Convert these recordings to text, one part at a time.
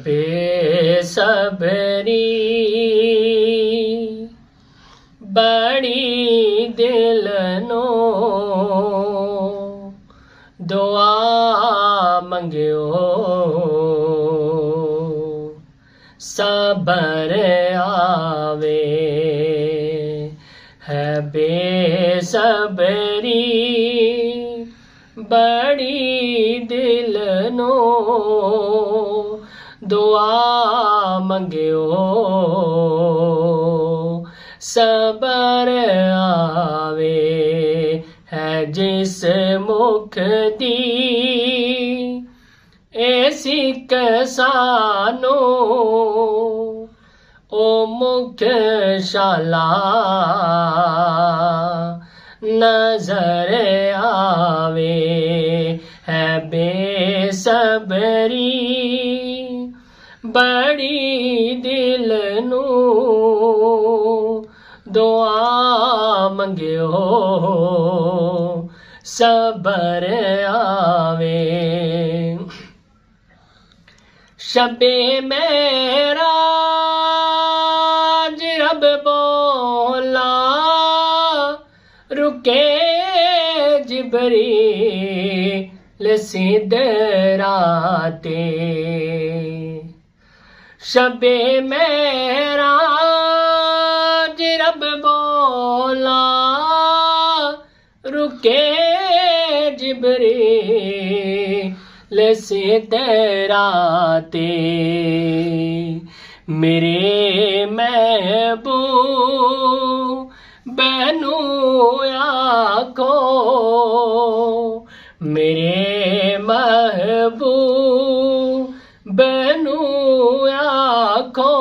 बेसबरी बड़ी दिल नो दुआ मंगियो सबर आवे है बेसबरी बड़ी दिल नो दुआ मंगियो सबर आवे है जिस मुख दी ऐसी कसानो ओ मुख शाला नजर आवे है बेसबरी बड़ी दिल नू दुआ मंगियो सबर आवे शबे मेराज रब बोला रुके जिब्रील सिदराते शबे मेराज रब बोला रुके जिब्रील सिदराते मेरे महबूब बनू आखो मेरे महबूब बनू आखो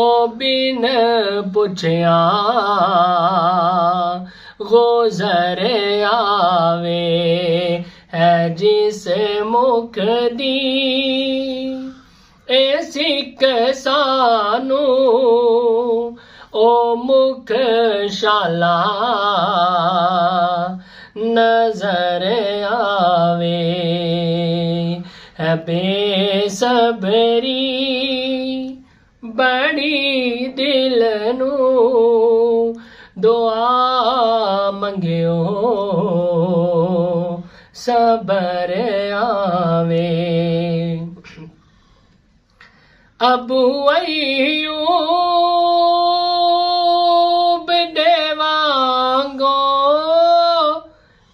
ओ बिन पुछया गुजर आवे है जिस मुख दी ऐसी कसानू ओ मुख शाला नजर आवे है बेसबरी बड़ी दिल नू दुआ मंगियो सबर आवे अबू अय्यूब देवांगो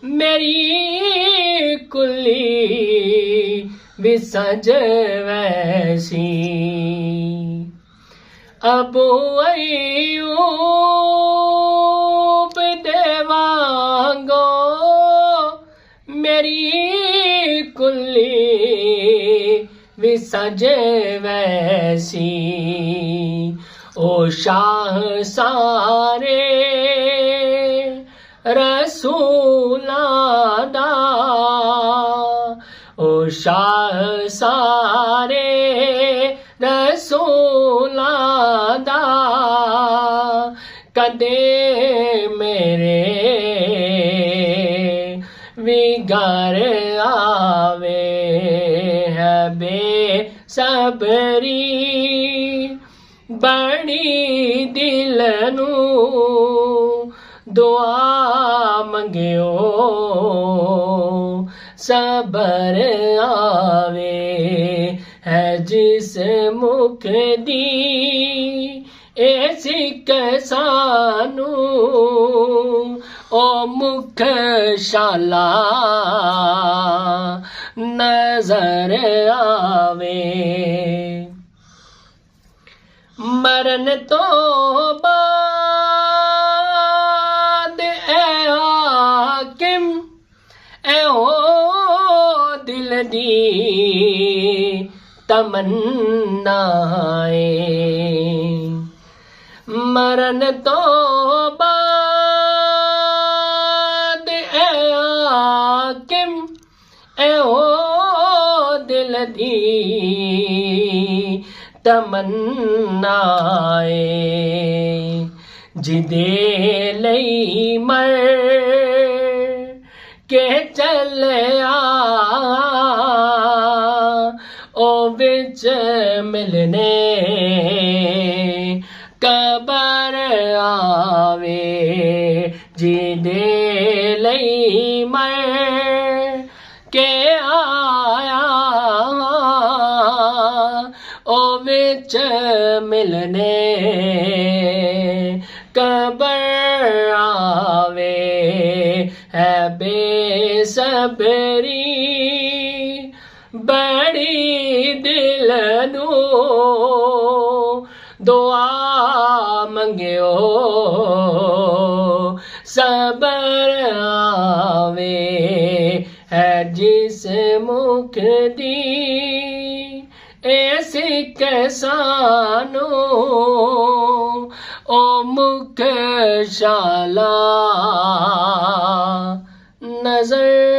मेरी कुली विसज वैसी अबू अय्यूब देवांगो मेरी कुली विसज वैसी ओ शाह सारे रसूलां दा ओ शाह सारे रसूलां दा कदे मेरे विगर आवे है बेसबरी बड़ी दिल नू दुआ मंगियो सबर आवे है जिस मुख दी ऐसी कसानू ओ मुख शाला नजर आवे मरन तो बाद ए हाकिम ए हो दिल दी तमन्नाए मरन तो बाद ए हाकिम ए हो दिल दी तमन्नाए जिदे लई मर के चलिया ਉਹ ਵਿੱਚ ਮਿਲਨੇ ਕਬਰ ਆਵੇ ਜਿਹਦੇ ਲਈ ਮਰ ਕੇ ਆਇਆ ਉਹ ਵਿੱਚ ਮਿਲਨੇ ਕਬਰ ਆਵੇ ਹੈ ਬੇਸਬਰੀ ਬੜੀ ਦਿਲ ਨੂੰ ਦੁਆ ਮੰਗਿਓ ਸਬਰ ਆਵੇ ਹੈ ਜਿਸ ਮੁਖ ਦੀ ਐਸੀ ਕਿਸਾਨੋ ਉਹ ਮੁਖ ਸ਼ਾਲਾ ਨਜ਼ਰ